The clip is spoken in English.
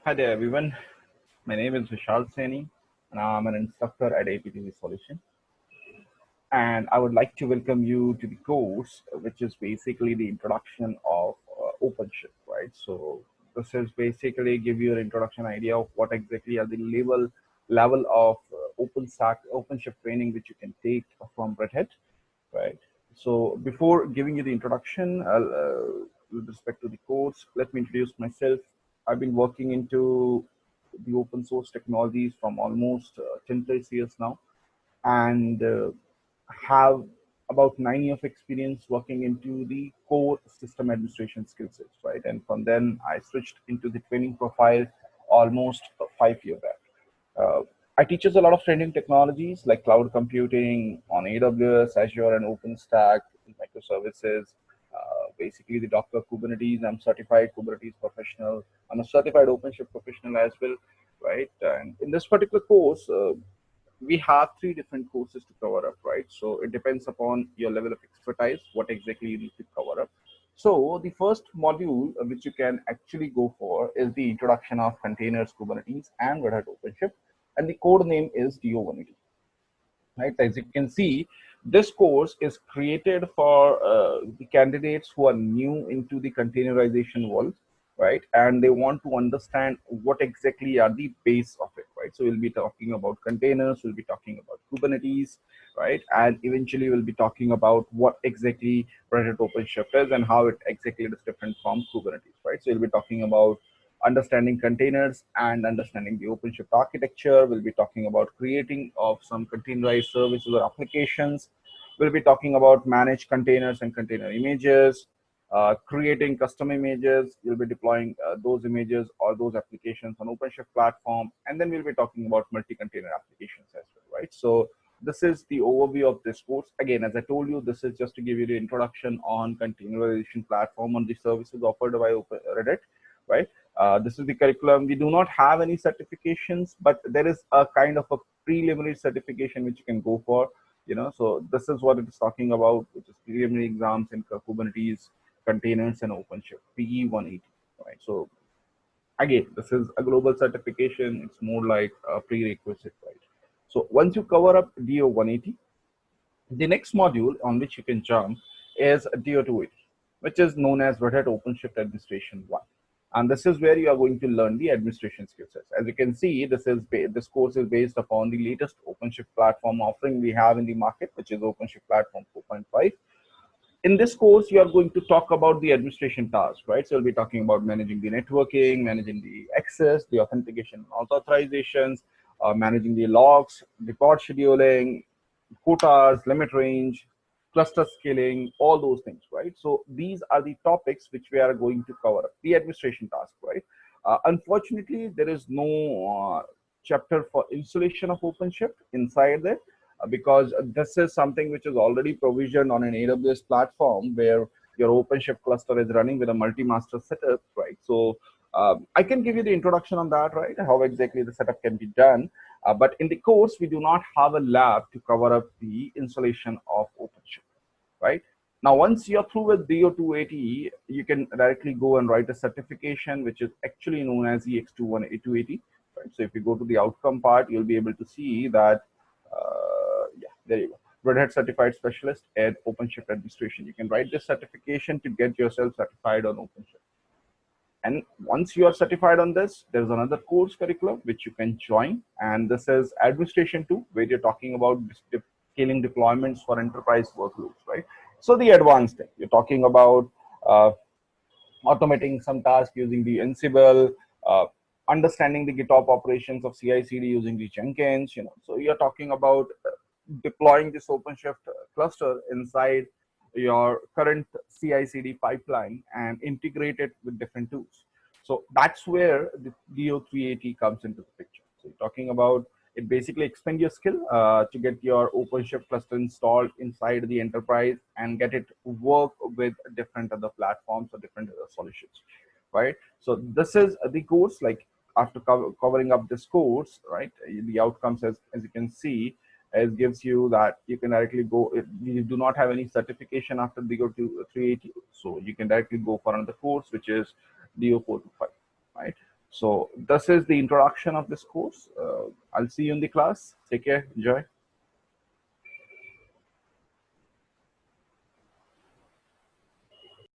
Hi there, everyone. My name is Vishal Saini, and I'm an instructor at AP2V Solution. And I would like to welcome you to the course, which is basically the introduction of Openshift, right? So this is basically give you an introduction idea of what exactly are the level of OpenShift training which you can take from Red Hat, right? So before giving you the introduction, with respect to the course, let me introduce myself. I've been working into the open source technologies from almost 10 plus years now, and have about 9 years of experience working into the core system administration skill sets, right? And from then I switched into the training profile almost 5 years back. Uh, I teaches a lot of trending technologies like cloud computing on AWS, Azure, and OpenStack, microservices. Basically, the Docker Kubernetes. I'm certified Kubernetes professional. I'm a certified OpenShift professional as well, right? And in this particular course, we have three different courses to cover up, right? So it depends upon your level of expertise, what exactly you need to cover up. So the first module which you can actually go for is the introduction of containers, Kubernetes, and Red Hat OpenShift, and the code name is DO180. Right, as you can see, this course is created for the candidates who are new into the containerization world, right? And they want to understand what exactly are the base of it, right? So we'll be talking about containers, we'll be talking about Kubernetes, right? And eventually we'll be talking about what exactly Red Hat OpenShift is and how it exactly is different from Kubernetes, right? So we'll be talking about understanding containers and understanding the OpenShift architecture. We'll be talking about creating of some containerized services or applications. We'll be talking about managed containers and container images, creating custom images. We'll be deploying those images or those applications on OpenShift platform. And then we'll be talking about multi-container applications as well, right? So this is the overview of this course. Again, as I told you, this is just to give you the introduction on containerization platform on the services offered by Red Hat, right? This is the curriculum. We do not have any certifications, but there is a kind of a preliminary certification which you can go for. So this is what it is talking about, which is preliminary exams in Kubernetes, containers, and OpenShift, PE 180. Right. So again, this is a global certification. It's more like a prerequisite, right? So once you cover up DO 180, the next module on which you can jump is DO 280, which is known as Red Hat OpenShift Administration 1. And this is where you are going to learn the administration skill sets. As you can see, this course is based upon the latest OpenShift platform offering we have in the market, which is OpenShift Platform 4.5. In this course, you are going to talk about the administration tasks, right? So we'll be talking about managing the networking, managing the access, the authentication and authorizations, managing the logs, report scheduling, quotas, limit range, cluster scaling, all those things, right? So these are the topics which we are going to cover, the administration task, right? Unfortunately, there is no chapter for installation of OpenShift inside there, because this is something which is already provisioned on an AWS platform where your OpenShift cluster is running with a multi-master setup, right? So I can give you the introduction on that, right? How exactly the setup can be done. But in the course, we do not have a lab to cover up the installation of OpenShift, right? Now, once you're through with DO280, you can directly go and write a certification, which is actually known as EX280, right? So if you go to the outcome part, you'll be able to see that, yeah, there you go. Red Hat Certified Specialist at OpenShift Administration. You can write this certification to get yourself certified on OpenShift. And once you are certified on this, there's another course curriculum which you can join. And this is Administration 2, where you're talking about scaling deployments for enterprise workloads, right? So the advanced thing, you're talking about automating some tasks using the Ansible, understanding the GitOps operations of CI/CD using the Jenkins. So you're talking about deploying this OpenShift cluster inside your current CI/CD pipeline and integrate it with different tools. So that's where the DO380 comes into the picture. So you're talking about it basically expand your skill to get your OpenShift cluster installed inside the enterprise and get it work with different other platforms or different other solutions, right? So this is the course. Like after covering up this course, right, the outcomes as you can see, as gives you that you can directly go. You do not have any certification after DO 380, so you can directly go for another course, which is DO 425, right? So this is the introduction of this course. I'll see you in the class. Take care. Enjoy.